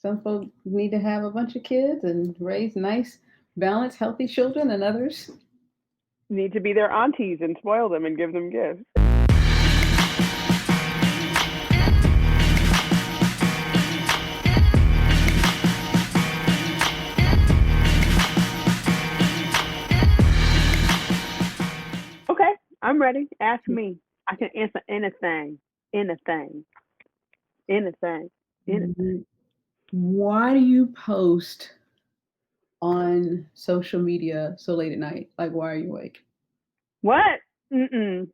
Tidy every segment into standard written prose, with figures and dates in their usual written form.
Some folks need to have a bunch of kids and raise nice, balanced, healthy children, and others. Need to be their aunties and spoil them and give them gifts. Okay, I'm ready. Ask me. I can answer anything, anything, anything, anything. Why do you post on social media so late at night? Like, why are you awake? What? Mm-mm.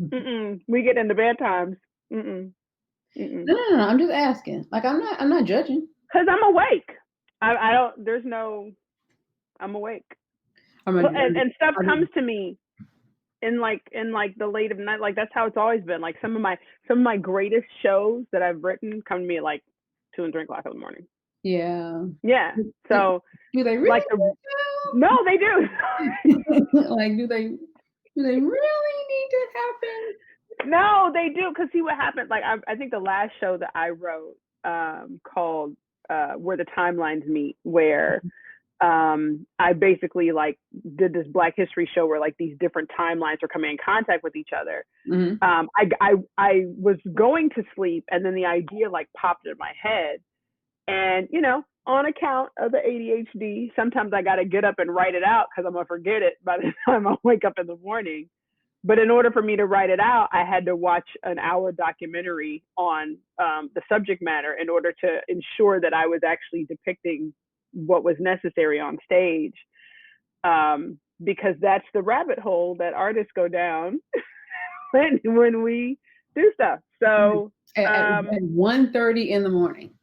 Mm-mm. We get into bad times. Mm-mm. Mm-mm. No. I'm just asking. Like, I'm not judging. Cause I'm awake. I don't. There's no. I'm awake. I'm not. And stuff I'm comes to me in like the late of night. Like that's how it's always been. Like some of my greatest shows that I've written come to me at like 2 and 3 o'clock in the morning. yeah. Yeah. Do, So do they like really? no, they do. Like, do they really need to happen? No, they do. Cause see what happened. Like I think the last show that I wrote called Where the Timelines Meet, where I basically like did this Black History show where like these different timelines are coming in contact with each other. Mm-hmm. I was going to sleep and then the idea like popped in my head, and on account of the ADHD, sometimes I got to get up and write it out because I'm gonna forget it by the time I wake up in the morning. But in order for me to write it out, I had to watch an hour documentary on the subject matter in order to ensure that I was actually depicting what was necessary on stage, because that's the rabbit hole that artists go down when we do stuff. So At 1:30 in the morning.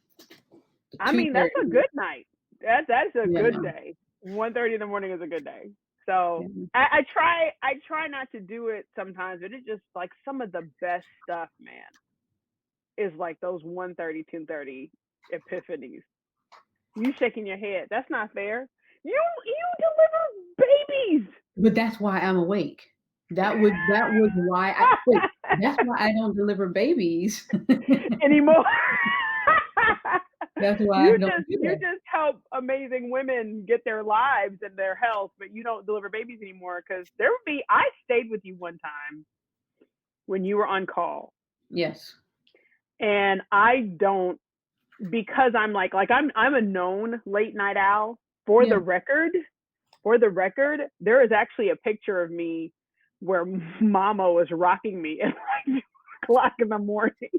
I mean, that's a good night. That's a Yeah. good day. 1:30 in the morning is a good day. So Yeah. I try not to do it sometimes, but it's just like some of the best stuff, man, is like those 1:30, 2:30 epiphanies. You shaking your head. That's not fair. You deliver babies. But that's why I'm awake. That was why that's why I don't deliver babies. Anymore. That's why I you don't just do you that. just help amazing women get their lives and their health, but you don't deliver babies anymore. Because I stayed with you one time when you were on call, Yes. and I don't, because I'm a known late night owl. For Yeah. the record, there is actually a picture of me where Mama was rocking me at like 2 o'clock in the morning,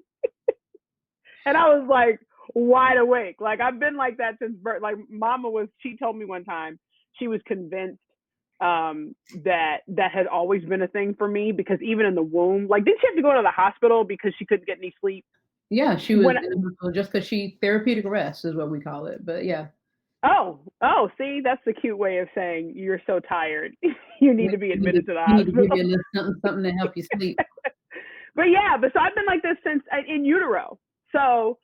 and I was like wide awake. Like I've been like that since birth. Like she told me one time she was convinced that had always been a thing for me, because even in the womb, like didn't she have to go to the hospital because she couldn't get any sleep? Yeah, she was When in the hospital just because she therapeutic rest is what we call it. But yeah. oh, see, that's the cute way of saying you're so tired. You need to be admitted to the You need to give hospital. you a little something to help you sleep. But yeah, so I've been like this since in utero. So,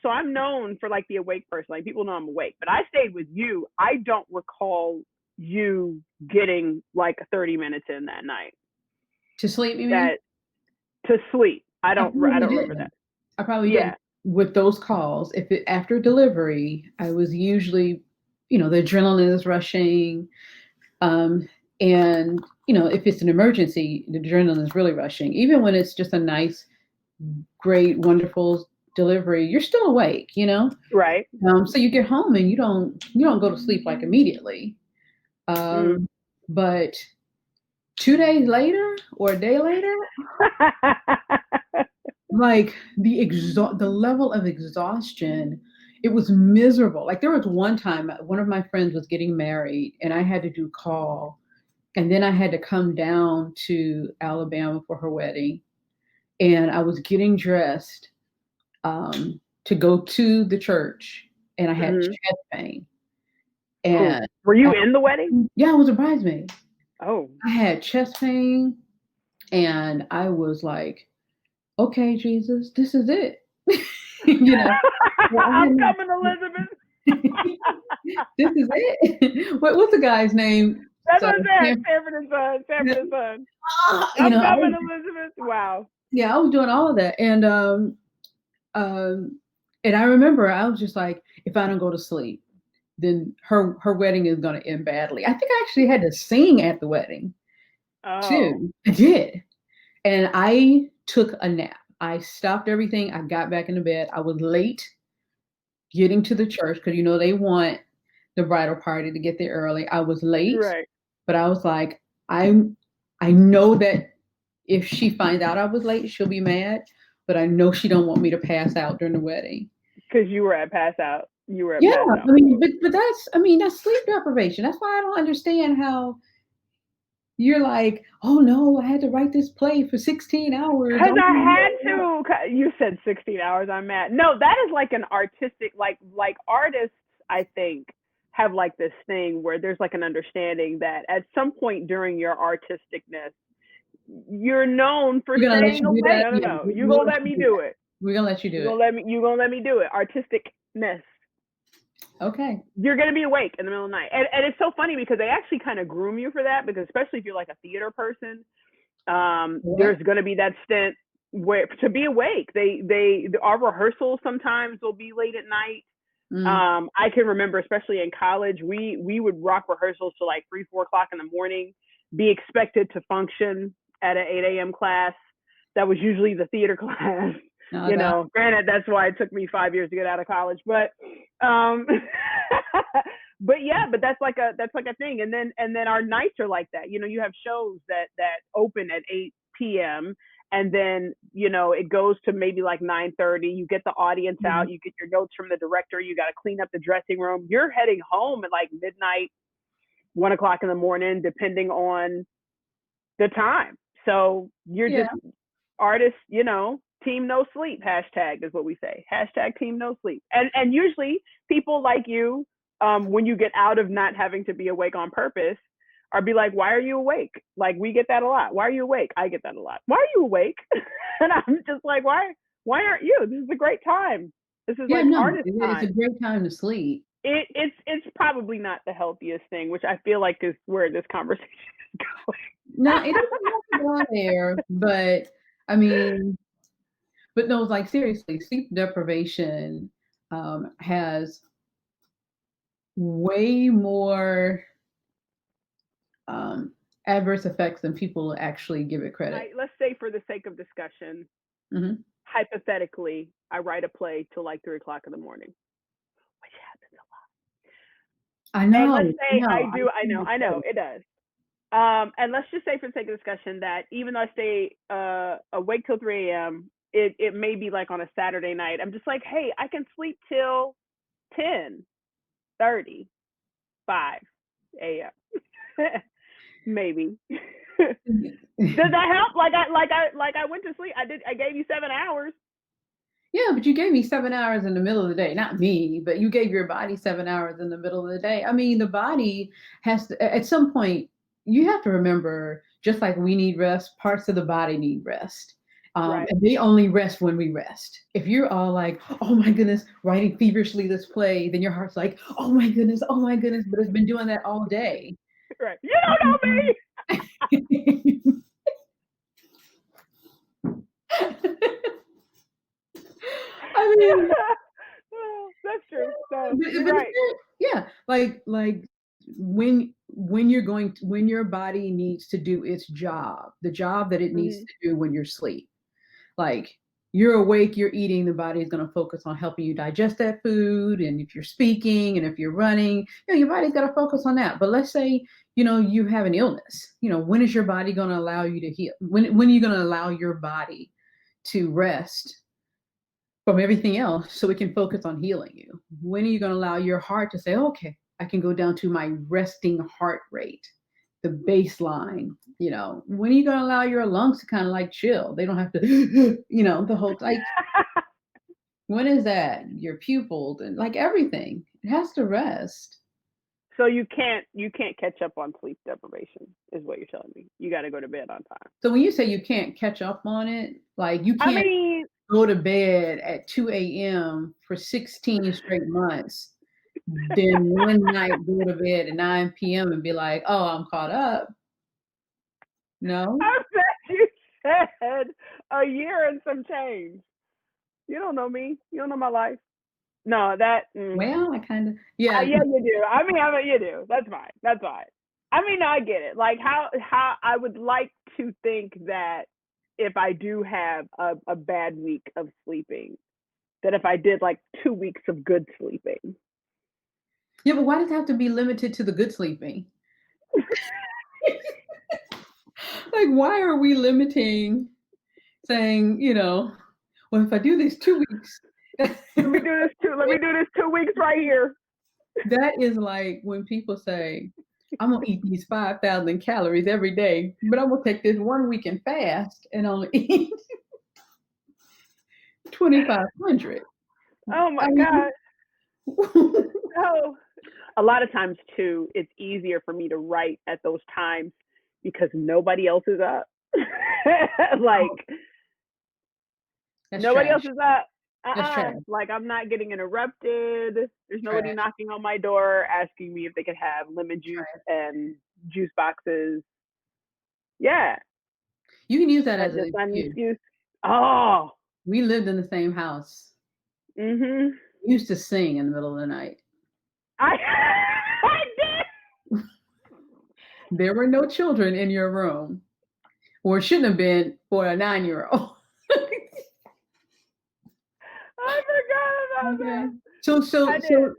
so I'm known for like the awake person. Like people know I'm awake. But I stayed with you. I don't recall you getting like 30 minutes in that night. To sleep, you mean? That to sleep. I I don't. I probably don't remember didn't. that. I probably Yeah. didn't. With those calls, if it after delivery, I was usually, the adrenaline is rushing. Um, and if it's an emergency, the adrenaline is really rushing. Even when it's just a nice, great, wonderful delivery, you're still awake. Right. So you get home and you don't go to sleep like immediately. Mm. But 2 days later or a day later, like the level of exhaustion, it was miserable. Like there was one time one of my friends was getting married and I had to do call, and then I had to come down to Alabama for her wedding, and I was getting dressed to go to the church, and I had Mm-hmm. chest pain. Cool. And Were you in the wedding? yeah, I was a bridesmaid. Oh. I had chest pain, and I was like, okay, Jesus, this is it. Well, I'm coming, Elizabeth. this is it. What's the guy's name? That's So, what I said. Sanford and Son. Sanford and Son. I'm coming, Elizabeth. Wow. I was doing all of that, and and I remember I was just like, if I don't go to sleep, then her wedding is going to end badly. I think I actually had to sing at the wedding Oh, too. I did. And I took a nap. I stopped everything. I got back into bed. I was late getting to the church because they want the bridal party to get there early. I was late, right. but I was like, I'm I know that if she finds out I was late, she'll be mad, but I know she don't want me to pass out during the wedding. Because you were at pass out. You were at Yeah, pass I out mean, point. but that's sleep deprivation. That's why I don't understand how you're like, oh no, I had to write this play for 16 hours. Cause Oh, I had no. to. You said 16 hours. I'm mad. No, that is like an artistic, like artists. I think have like this thing where there's like an understanding that at some point during your artisticness, you're known for We're gonna let staying you do awake. that. No, no, Yeah, no. You we'll gonna let let you me do do that. it. We're gonna let you do You it. gonna let me. You gonna let me do it. Artisticness. Okay. You're going to be awake in the middle of the night. And it's so funny because they actually kind of groom you for that, because especially if you're like a theater person, What? there's going to be that stint where to be awake. Our rehearsals sometimes will be late at night. Mm, I can remember, especially in college, we would rock rehearsals to like 3, 4 o'clock in the morning, be expected to function at an 8 a.m. class. That was usually the theater class. no, no. Granted, that's why it took me 5 years to get out of college, but um, but yeah, but that's like a thing. And then our nights are like that. You have shows that open at 8 p.m. and then it goes to maybe like 9:30. You get the audience Mhm. out, you get your notes from the director, you got to clean up the dressing room. You're heading home at like midnight, 1 o'clock in the morning, depending on the time. So you're Yeah, just artists, team no sleep hashtag is what we say. Hashtag team no sleep. And usually people like you, when you get out of not having to be awake on purpose, or be like, why are you awake? Like, we get that a lot. Why are you awake? I get that a lot. Why are you awake? And I'm just like, why aren't you? This is a great time. This is yeah. like No, artist it's a time. great time to sleep. It's probably not the healthiest thing, which I feel like is where this conversation is going. No, it doesn't have to go there, but I mean, but no, like seriously, sleep deprivation has way more um, adverse effects than people actually give it credit. Let's say, for the sake of discussion, Hmm. hypothetically, I write a play till like 3 o'clock in the morning, which happens I a lot. And let's know, I say know. I I do, see your I know face. it does. And let's just say, for the sake of discussion, that even though I stay awake till 3 a.m., it may be like on a Saturday night. I'm just like, hey, I can sleep till 10:35 a.m. Maybe. Does that help? Like I went to sleep. I gave you 7 hours. Yeah, but you gave me 7 hours in the middle of the day. Not me, but you gave your body 7 hours in the middle of the day. I mean, the body has to, at some point, you have to remember, just like we need rest, parts of the body need rest. Right. And they only rest when we rest. If you're all like, oh my goodness, writing feverishly this play, then your heart's like, oh my goodness, but it's been doing that all day. Right. You don't know me. I mean, That's true. So but, you're but right. yeah, like when your body needs to do its job, the job that it needs Hmm. to do when you're asleep, like you're awake, you're eating, the body is going to focus on helping you digest that food, and if you're speaking and if you're running, your body's got to focus on that. But let's say you have an illness, when is your body going to allow you to heal? When are you going to allow your body to rest from everything else so it can focus on healing you? When are you going to allow your heart to say, okay, I can go down to my resting heart rate, the baseline? When are you going to allow your lungs to kind of like chill? They don't have to, the whole, like, when is that? Your pupils and like everything, it has to rest. So you can't catch up on sleep deprivation, is what you're telling me. You got to go to bed on time. So when you say you can't catch up on it, like you I can't mean, go to bed at 2 a.m. for 16 straight months, then one night go to bed at 9 p.m. and be like, oh, I'm caught up. No? I bet you said a year and some change. You don't know me. You don't know my life. No, that. Well, I kind of, yeah. Yeah, you do. You do. That's fine. That's fine. I mean, I get it. Like how I would like to think that if I do have a bad week of sleeping, that if I did like 2 weeks of good sleeping. Yeah, but why does it have to be limited to the good sleeping? Like, why are we limiting saying, well, if I do these 2 weeks, Let me do this too. Let me do this 2 weeks right here. that is like when people say, I'm gonna eat these 5,000 calories every day, but I'm gonna take this 1 week and fast and only eat 2,500. Oh I my mean, God. Oh, a lot of times too, it's easier for me to write at those times because nobody else is up. Like that's nobody else trash. is up. That's trash. Like I'm not getting interrupted. There's nobody Trash. knocking on my door asking me if they could have lemon juice Trash. and juice boxes. Yeah, You can use that that's as an just not an excuse. excuse. Oh, We lived in the same house. mhm. We used to sing in the middle of the night. I I did. There were no children in your room, or it shouldn't have been for a 9-year-old. I forgot about Okay. that. So I so did. so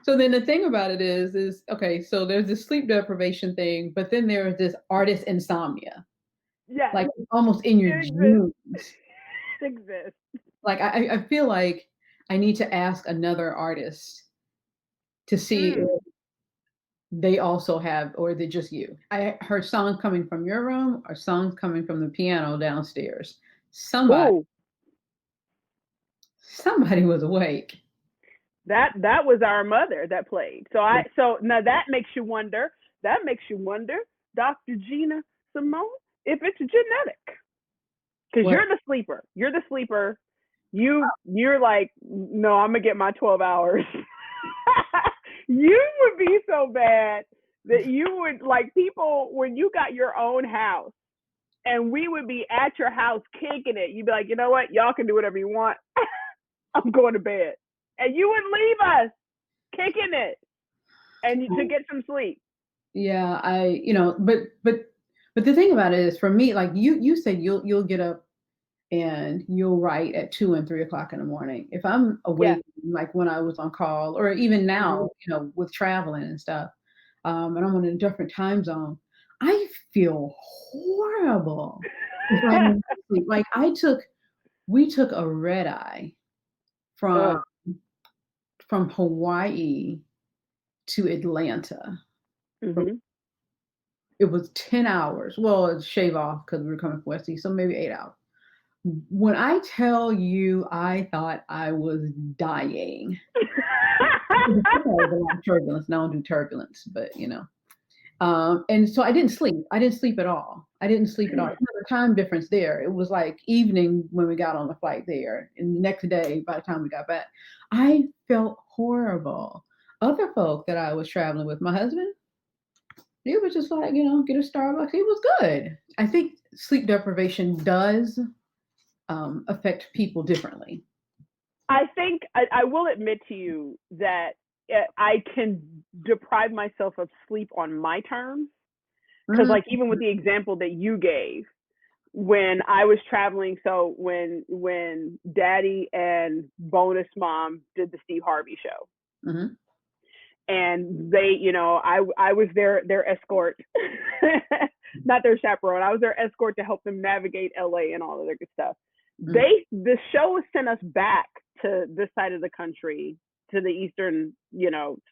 so then the thing about it is okay, so there's this sleep deprivation thing, but then there's this artist insomnia. Yes, Like almost in your it exists. dreams. It exists. Like I feel like I need to ask another artist to see Mm. if they also have, or is it just you? I heard songs coming from your room or songs coming from the piano downstairs. Somebody Ooh, somebody was awake. that was our mother that played. So now that makes you wonder. That makes you wonder, Dr. Gina Simone, if it's genetic. Because What? you're the sleeper. You're the sleeper. You're like, no, I'm gonna get my 12 hours. You would be so bad that you would like people when you got your own house and we would be at your house kicking it. You'd be like, you know what? Y'all can do whatever you want. I'm going to bed. And you would leave us kicking it and to get some sleep. Yeah, but the thing about it is for me, like you said you'll get up and you'll write at 2 and 3 o'clock in the morning. If I'm Yeah. awake, like when I was on call, or even Mm-hmm. now, with traveling and stuff, and I'm on a different time zone, I feel horrible if I don't sleep. Like we took a red eye from Oh. Hawaii to Atlanta. Mm-hmm. It was 10 hours. Well, it's shave off because we were coming from West East, so maybe 8 hours. When I tell you, I thought I was dying. Because I was a lot of turbulence. And I don't do turbulence, but and so I didn't sleep. I didn't sleep at all. I didn't sleep at all. The time difference there. It was like evening when we got on the flight there, and the next day by the time we got back, I felt horrible. Other folk that I was traveling with, my husband, he was just like, get a Starbucks. He was good. I think sleep deprivation does affect people differently. I think I will admit to you that I can deprive myself of sleep on my terms. Because, Mm, like, even with the example that you gave, when I was traveling, so when Daddy and Bonus Mom did the Steve Harvey show, mhm. and they, I was their escort, not their chaperone. I was their escort to help them navigate LA and all of their good stuff. Mhm. The show sent us back to this side of the country, to the eastern,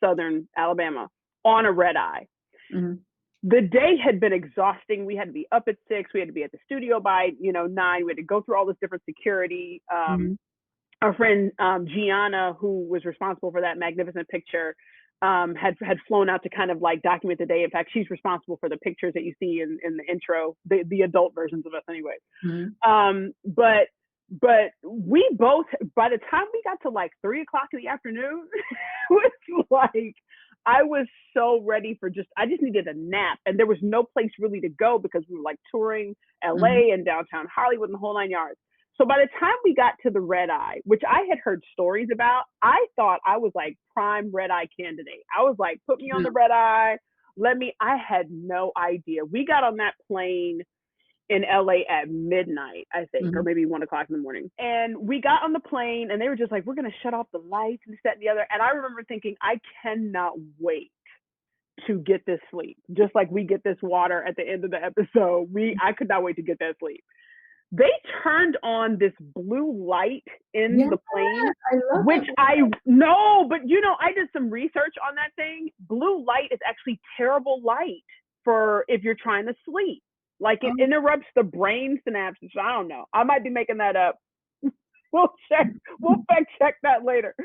southern Alabama on a red eye. Mhm. The day had been exhausting. We had to be up at 6. We had to be at the studio by 9. We had to go through all this different security. Mhm. Our friend Gianna, who was responsible for that magnificent picture, had flown out to kind of like document the day. In fact, she's responsible for the pictures that you see in the intro, the adult versions of us, anyway. Mhm. But we both, by the time we got to like 3 o'clock in the afternoon, it was like I was so ready for I just needed a nap, and there was no place really to go because we were like touring Mhm. LA and downtown Hollywood and the whole 9 yards. So by the time we got to the red eye, which I had heard stories about, I thought I was like prime red eye candidate. I was like, put me on the red eye. I had no idea. We got on that plane in LA at midnight, I think, or maybe 1:00 in the morning. And we got on the plane and they were just like, we're going to shut off the lights and this, that, and the other. And I remember thinking, I cannot wait to get this sleep. Just like we get this water at the end of the episode. I could not wait to get that sleep. They turned on this blue light in the plane, which I know, but I did some research on that thing. Blue light is actually terrible light for if you're trying to sleep. Like it interrupts the brain synapses. I don't know. I might be making that up. We'll fact check that later.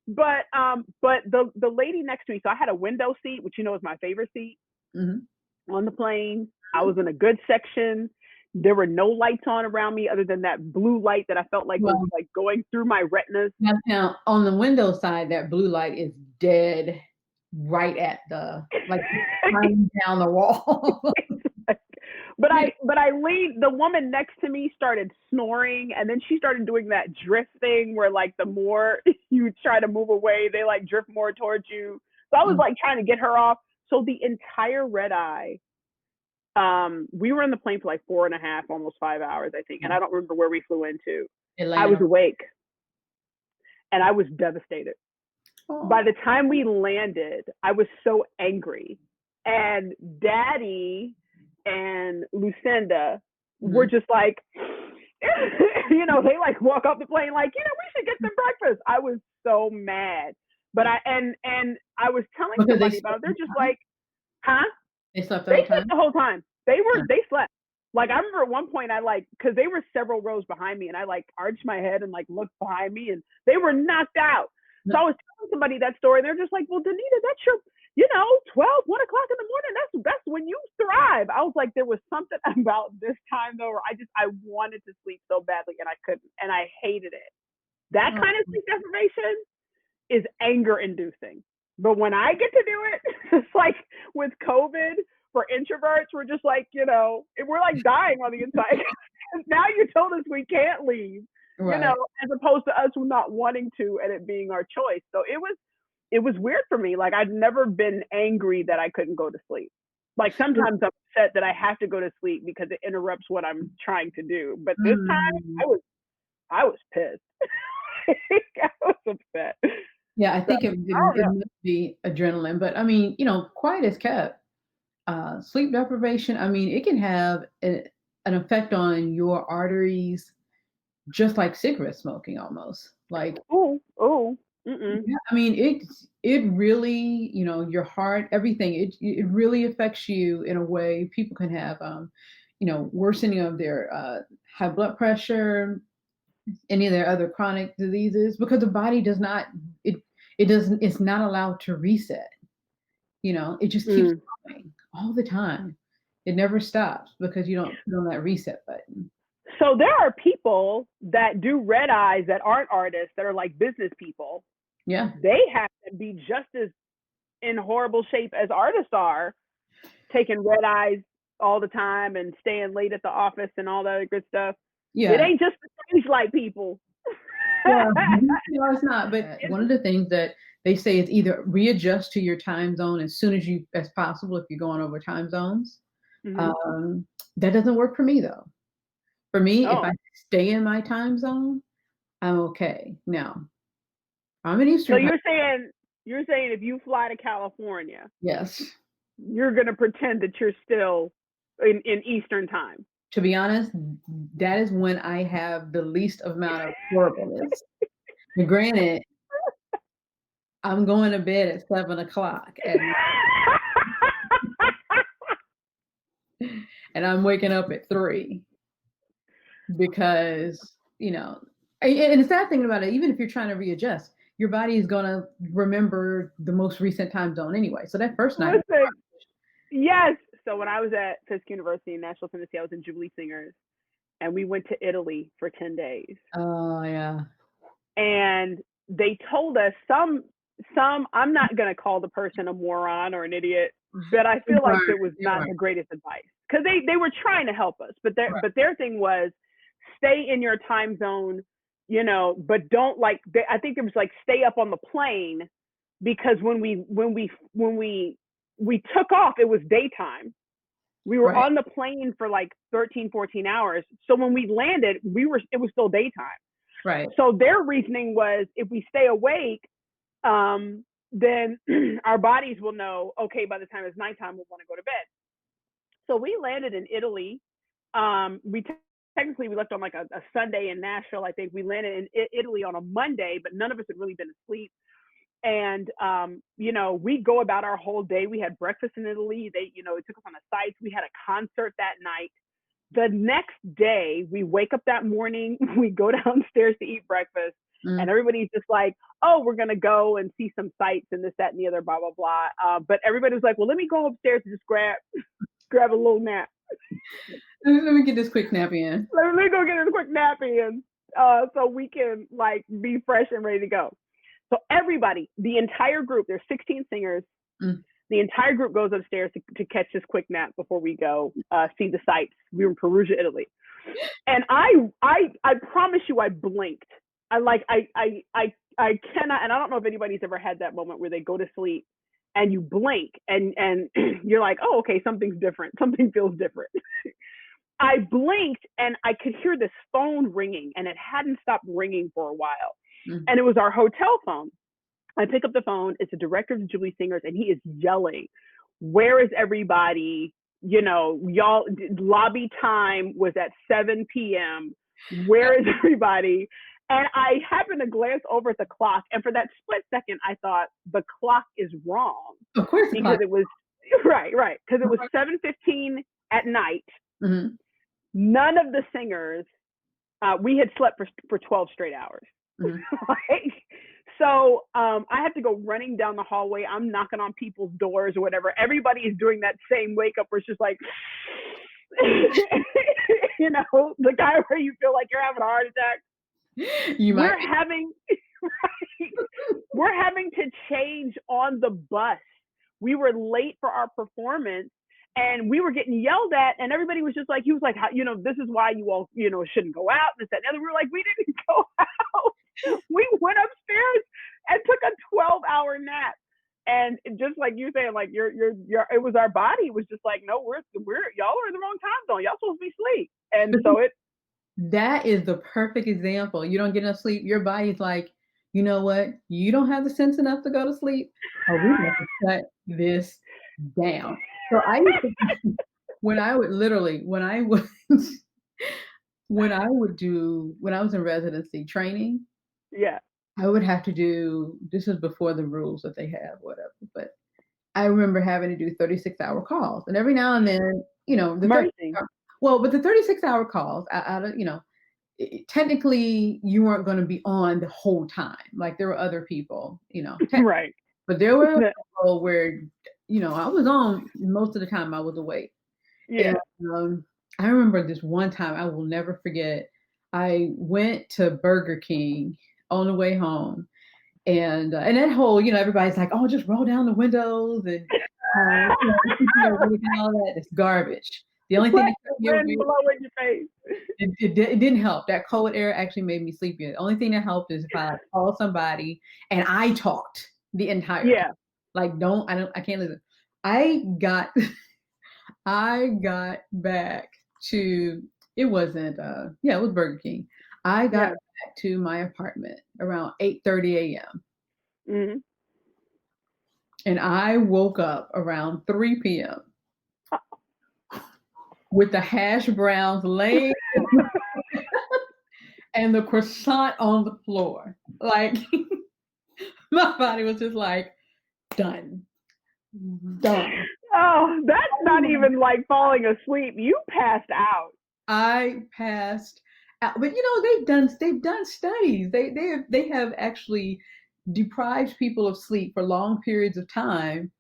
But the lady next to me, so I had a window seat, which is my favorite seat on the plane. I was in a good section. There were no lights on around me other than that blue light that I felt like was like going through my retinas. Now, on the window side, that blue light is dead right at the, like, down the wall. But I leaned, the woman next to me started snoring, and then she started doing that drift thing where like the more you try to move away, they like drift more towards you. So I was like trying to get her off. So the entire red eye, we were in the plane for like 4.5, almost 5 hours, I think. And I don't remember where we flew into. Atlanta. I was awake and I was devastated. By the time we landed, I was so angry. And Daddy and Lucinda were just like, they like walk off the plane like, we should get some breakfast. I was so mad. But I was telling somebody about it. They're just like, huh? They slept the whole time. They slept. Like I remember at one point because they were several rows behind me and I like arched my head and like looked behind me and they were knocked out. So I was telling somebody that story and they're just like, well, Danita, that's your, 1:00 in the morning. That's when you thrive. I was like, there was something about this time though, where I wanted to sleep so badly and I couldn't, and I hated it. That kind of sleep deprivation is anger inducing. But when I get to do it, it's like with COVID for introverts, we're just like, we're like dying on the inside. Now you told us we can't leave, as opposed to us not wanting to and it being our choice. So it was weird for me. Like I'd never been angry that I couldn't go to sleep. Like sometimes I'm upset that I have to go to sleep because it interrupts what I'm trying to do. But this time I was pissed. I was upset. Yeah, I think it must be adrenaline, but I mean, quiet as kept. Sleep deprivation, I mean, it can have an effect on your arteries, just like cigarette smoking almost. Like, yeah, I mean, it really, your heart, everything, it really affects you in a way. People can have, worsening of their high blood pressure, any of their other chronic diseases, because the body does not, it's not allowed to reset. It just keeps going all the time. It never stops because you don't put on that reset button. So there are people that do red eyes that aren't artists, that are like business people. Yeah. They have to be just as in horrible shape as artists are, taking red eyes all the time and staying late at the office and all that other good stuff. Yeah. It ain't just the stage light people. Yeah, it's not. But one of the things that they say is either readjust to your time zone as soon as possible if you're going over time zones. That doesn't work for me though. For me, if I stay in my time zone, I'm okay. Now, I'm in Eastern. So you're saying if you fly to California, yes, you're gonna pretend that you're still in Eastern time. To be honest, that is when I have the least amount of horribleness. And granted, I'm going to bed at 7:00 and I'm waking up at 3 because, and the sad thing about it, even if you're trying to readjust, your body is going to remember the most recent time zone anyway. So that first night. Yes. So when I was at Fisk University in Nashville, Tennessee, I was in Jubilee Singers and we went to Italy for 10 days. Oh, yeah. And they told us some I'm not going to call the person a moron or an idiot, but I feel like it was not the greatest advice because they were trying to help us. But their thing was stay in your time zone, but don't like, I think there was like stay up on the plane, because when we took off, it was daytime. We were Right. on the plane for like 13, 14 hours. So when we landed, it was still daytime. Right. So their reasoning was, if we stay awake, then our bodies will know, okay, by the time it's nighttime, we'll want to go to bed. So we landed in Italy. Technically we left on like a Sunday in Nashville. I think we landed in Italy on a Monday, but none of us had really been asleep. And we go about our whole day. We had breakfast in Italy. They took us on the sites. We had a concert that night. The next day, we wake up that morning, we go downstairs to eat breakfast, and everybody's just like, oh, we're going to go and see some sights and this, that, and the other, blah, blah, blah. But everybody was like, well, let me go upstairs and just grab a little nap. Let me get this quick nap in. Let me go get this quick nap in, so we can like be fresh and ready to go. So everybody, the entire group, there's 16 singers. The entire group goes upstairs to catch this quick nap before we go see the sights. We were in Perugia, Italy. And I promise you, I blinked. I cannot, and I don't know if anybody's ever had that moment where they go to sleep and you blink and you're like, oh, okay, something's different. Something feels different. I blinked and I could hear this phone ringing, and it hadn't stopped ringing for a while. And it was our hotel phone. I pick up the phone. It's the director of the Jubilee Singers, and he is yelling, where is everybody? Y'all, lobby time was at 7 p.m. Where is everybody? And I happened to glance over at the clock, and for that split second, I thought the clock is wrong. Of course, because it was right, because it was 7:15 at night. None of the singers, we had slept for 12 straight hours. So I have to go running down the hallway. I'm knocking on people's doors or whatever. Everybody is doing that same wake up where it's just like, the guy where you feel like you're having a heart attack. We're having to change on the bus. We were late for our performance, and we were getting yelled at, and everybody was just like, he was like, this is why you all, shouldn't go out, this, that, and the other. We were like, we didn't go out. We went upstairs and took a 12-hour nap. And just like you saying, like it was our body. It was just like, no, we're y'all are in the wrong time zone. Y'all supposed to be asleep. And so that is the perfect example. You don't get enough sleep. Your body's like, you know what? You don't have the sense enough to go to sleep. Oh, we have to shut this down. So when I was in residency training, I would have to do, this is before the rules that they have, whatever, but I remember having to do 36-hour calls. And every now and then, the 36-hour calls, technically you weren't going to be on the whole time. Like there were other people, right. But there were people where, I was on most of the time. I was awake. Yeah. And, I remember this one time I will never forget. I went to Burger King on the way home, and that whole, everybody's like, oh, just roll down the windows and all that. It's garbage. The only thing that kept me awake, blow in your face. It didn't help. That cold air actually made me sleepy. The only thing that helped is if I called somebody and I talked the entire time. Like I can't listen. I got back to, it wasn't it was Burger King. I got back to my apartment around 8:30 a.m. And I woke up around 3 p.m. with the hash browns laying and the croissant on the floor. Like my body was just like, done. Oh, that's not even like falling asleep. You passed out. I passed out. But they've done studies. They have actually deprived people of sleep for long periods of time,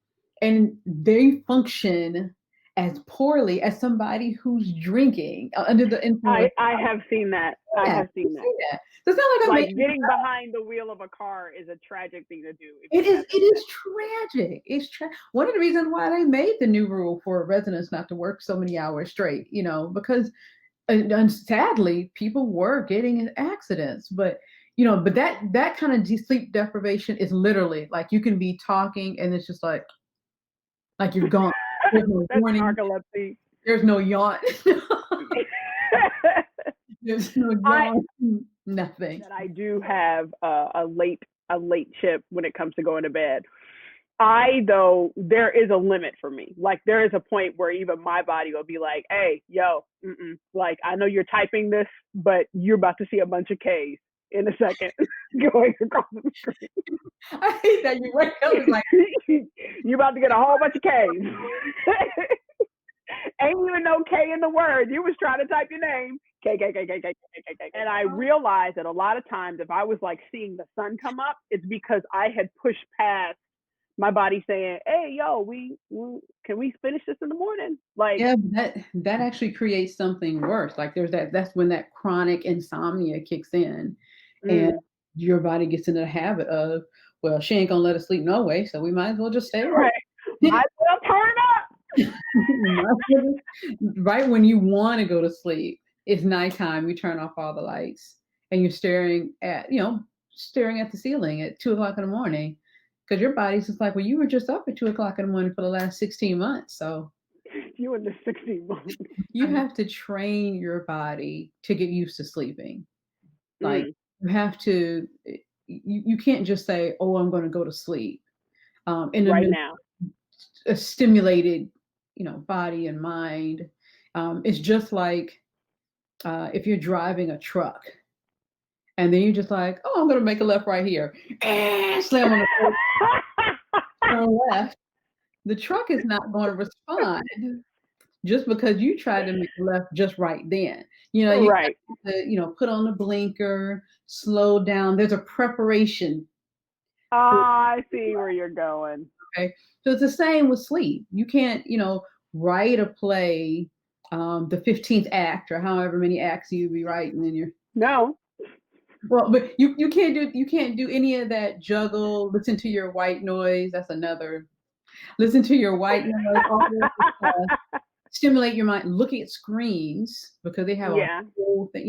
and they function as poorly as somebody who's drinking under the influence. I have seen that. I have seen that. So it's not like getting behind the wheel of a car is a tragic thing to do. It is tragic. It's one of the reasons why they made the new rule for residents not to work so many hours straight, because and sadly, people were getting in accidents. But but that kind of sleep deprivation is literally like you can be talking and it's just like you're gone. There's no That's warning. narcolepsy. There's no yawn. There's no I yawn. Nothing. that I do have a late chip when it comes to going to bed. I though there is a limit for me. Like there is a point where even my body will be like, "Hey, yo, like I know you're typing this, but you're about to see a bunch of K's in a second going across the I hate that you wake up. It's like, screen. You're about to get a whole bunch of K's. Ain't even no K in the word. You was trying to type your name. K, K, K, K, K, K, K, K. And I realized that a lot of times if I was like seeing the sun come up, it's because I had pushed past my body saying, "Hey, yo, we can we finish this in the morning?" Like, yeah, but that actually creates something worse. Like that's when that chronic insomnia kicks in, and mm, your body gets into the habit of, well, she ain't gonna let us sleep no way, so we might as well just stay awake. right, might as well turn up. Right when you want to go to sleep, it's nighttime. You turn off all the lights, and you're staring at the ceiling at 2 o'clock in the morning, because your body's just like, well, you were just up at 2 o'clock in the morning for the last 16 months, so You in the 16 months. you have to train your body to get used to sleeping. Like Mm, you have to, you can't just say, oh, I'm going to go to sleep in the right middle now. of a stimulated, body and mind. It's just like if you're driving a truck and then you're just like, oh, I'm going to make a left right here, slam on the brake, turn left. The truck is not going to respond just because you tried to make a left just right then. You Right. have to, put on the blinker, slow down. There's a preparation. I see where you're going. Okay. So it's the same with sleep. You can't, write a play, the 15th act or however many acts you be writing in your No. well, but you can't do any of that juggle, listen to your white noise. That's another listen to your white noise, all this stuff. Stimulate your mind, looking at screens because they have a Yeah. whole thing,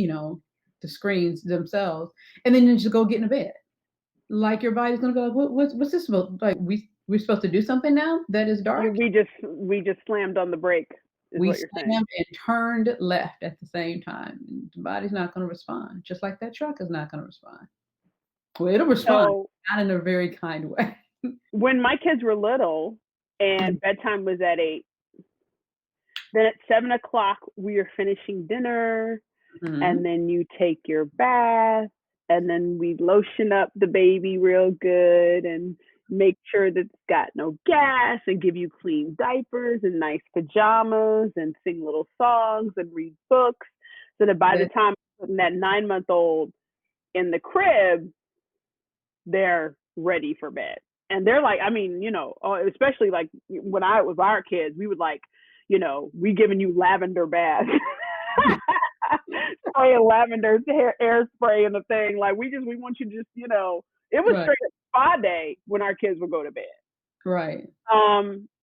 the screens themselves, and then you just go get in the bed. Like your body's gonna go, what's this about? Like we're supposed to do something now that is dark. We just slammed on the brake, is We what you're saying. slammed and turned left at the same time. And the body's not gonna respond, just like that truck is not gonna respond. Well, it'll respond, So not in a very kind way. when my kids were little and bedtime was at 8, then at 7 o'clock we are finishing dinner, Mhm. and then you take your bath, and then we lotion up the baby real good and make sure that it's got no gas and give you clean diapers and nice pajamas and sing little songs and read books so that by the That- time I'm putting that 9 month old in the crib, they're ready for bed. And they're like, I mean, especially like when I was our kids, we would like, we giving you lavender baths. Spraying lavender air spray and the thing. Like we want you to just, it was Right, straight up spa day when our kids would go to bed. right.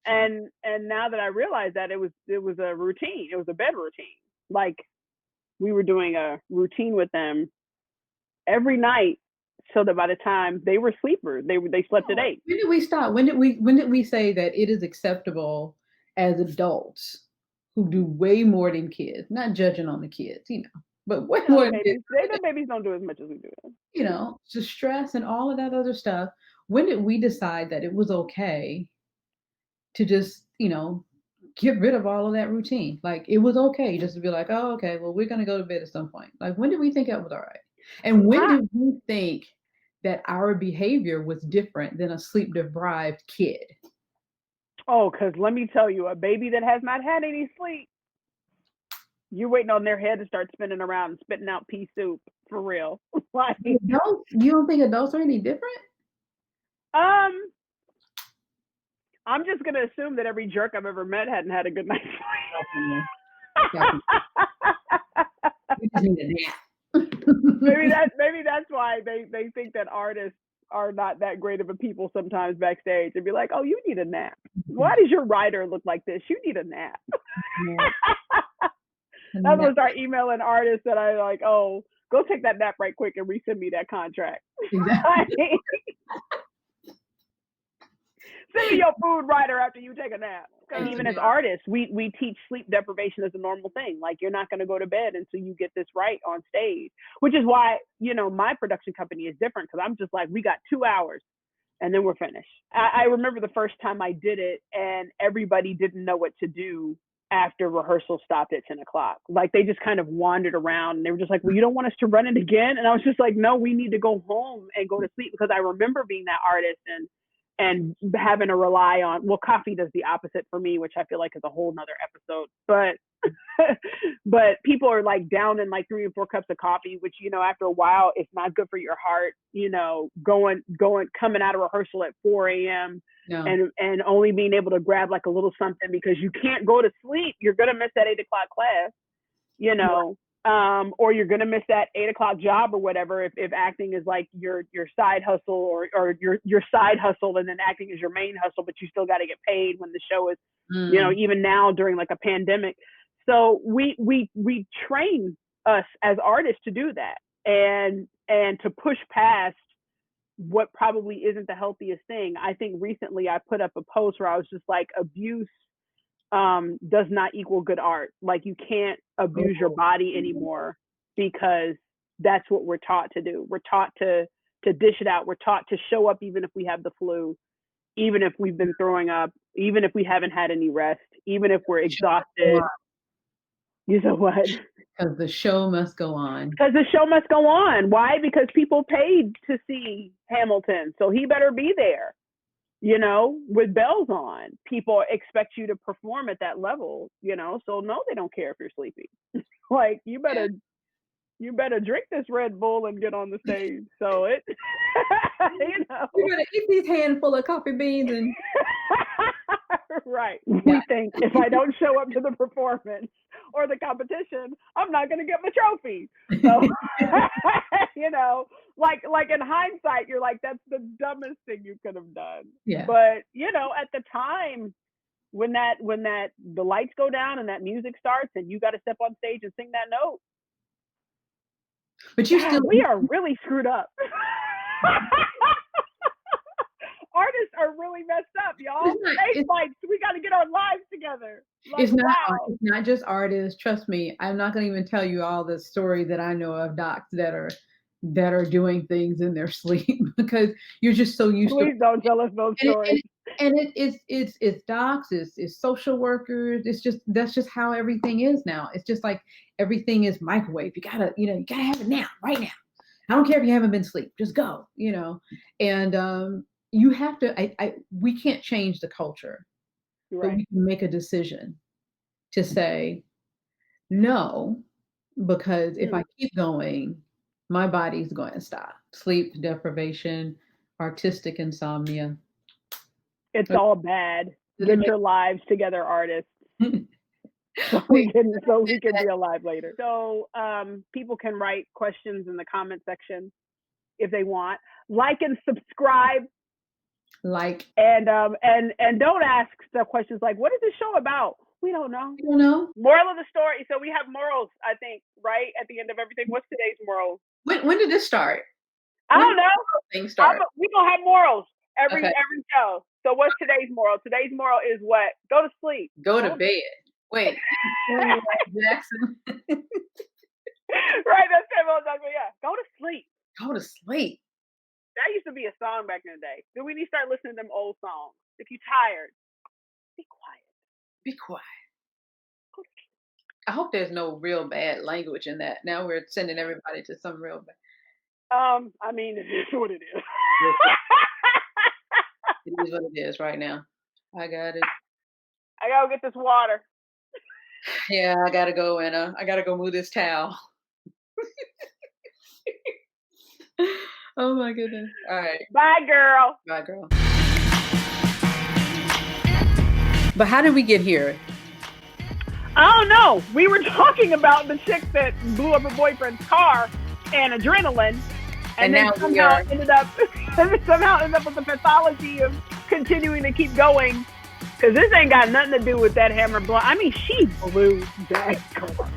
And now that I realized that it was a routine. It was a bed routine. Like we were doing a routine with them every night so that by the time they were sleepers, they slept at Oh, 8. when did we stop? When did we say that it is acceptable as adults who do way more than kids? Not judging on the kids, but way No, more the than kids, babies, the babies don't do as much as we do. to stress and all of that other stuff. When did we decide that it was okay to just, get rid of all of that routine? Like it was okay just to be like, oh, okay, well, we're gonna go to bed at some point. Like when did we think that was all right? And when I did we think that our behavior was different than a sleep deprived kid? because let me tell you, a baby that has not had any sleep, you're waiting on their head to start spinning around and spitting out pea soup for real. Like, Adults, you don't think adults are any different? um, I'm just gonna assume that every jerk I've ever met hadn't had a good night's Definitely, definitely. sleep. We just need a nap. maybe that's why they think that artists are not that great of a people sometimes backstage and be like, oh, you need a nap. Why does your writer look like this? You need a nap. Yeah. That's No, gonna start emailing artists that I like. Oh, go take that nap right quick and resend me that contract. exactly. Send me your food rider after you take a nap. And even as Yeah. artists, we teach sleep deprivation as a normal thing. Like, you're not going to go to bed until you get this right on stage, which is why, my production company is different, because I'm just like, we got 2 hours and then we're finished. I remember the first time I did it and everybody didn't know what to do after rehearsal stopped at 10 o'clock. Like, they just kind of wandered around and they were just like, well, you don't want us to run it again? And I was just like, no, we need to go home and go to sleep, because I remember being that artist and having to rely on, well, coffee does the opposite for me, which I feel like is a whole nother episode. But people are like down in like 3 or 4 cups of coffee, which, after a while, it's not good for your heart, coming out of rehearsal at 4 a.m. No. and only being able to grab like a little something because you can't go to sleep. You're going to miss that 8 o'clock class, or you're going to miss that 8 o'clock job or whatever. If acting is like your side hustle or your side hustle, and then acting is your main hustle, but you still got to get paid when the show is, even now during like a pandemic. So we train us as artists to do that and to push past what probably isn't the healthiest thing. I think recently I put up a post where I was just like, abuse does not equal good art. Like, you can't abuse your body anymore, because that's what we're taught to do. We're taught to dish it out. We're taught to show up even if we have the flu, even if we've been throwing up, even if we haven't had any rest, even if we're exhausted. You know what? Because the show must go on. Because the show must go on. Why? Because people paid to see Hamilton, so he better be there. With bells on. People expect you to perform at that level, so no, they don't care if you're sleepy. Like, you better drink this Red Bull and get on the stage. So it, You gotta eat these handful of coffee beans and right. We think if I don't show up to the performance or the competition, I'm not going to get my trophy. So, like in hindsight, you're like, that's the dumbest thing you could have done. Yeah. But, at the time, when the lights go down and that music starts and you got to step on stage and sing that note. But we are really screwed up. Artists are really messed up, y'all. Stage lights, we got to get our lives together. Like, it's not just artists. Trust me, I'm not going to even tell you all the stories that I know of docs that are doing things in their sleep, because you're just so used to. Please don't tell us those stories. And it's docs, it's social workers. That's just how everything is now. It's just like everything is microwave. You gotta have it now, right now. I don't care if you haven't been asleep, just go, and you have to, we can't change the culture, right. But we can make a decision to say no, because if I keep going, my body's going to stop. Sleep deprivation, artistic insomnia. It's all bad. Get your lives together, artists. So we can be alive later. So people can write questions in the comment section if they want. Like and subscribe. And don't ask the questions like, what is this show about? We don't know. You don't know. Moral of the story. So we have morals, I think, right at the end of everything. What's today's moral? When did this start? I don't know. Things start. We gonna have morals every show. So what's today's moral? Today's moral is what? Go to sleep. Go to bed. Wait. Jackson. Right, that's Samuel Jackson. Yeah. Go to sleep. Go to sleep. That used to be a song back in the day. Do we need to start listening to them old songs? If you're tired, be quiet. Be quiet. I hope there's no real bad language in that. Now we're sending everybody to some real bad. I mean, it is what it is. It is what it is right now. I got it. I gotta get this water. Yeah, I gotta go and I gotta go move this towel. Oh my goodness. All right. Bye, girl. Bye, girl. But how did we get here? I don't know. We were talking about the chick that blew up her boyfriend's car and adrenaline, and then somehow ended up with the pathology of continuing to keep going, because this ain't got nothing to do with that hammer blow. I mean, she blew that car.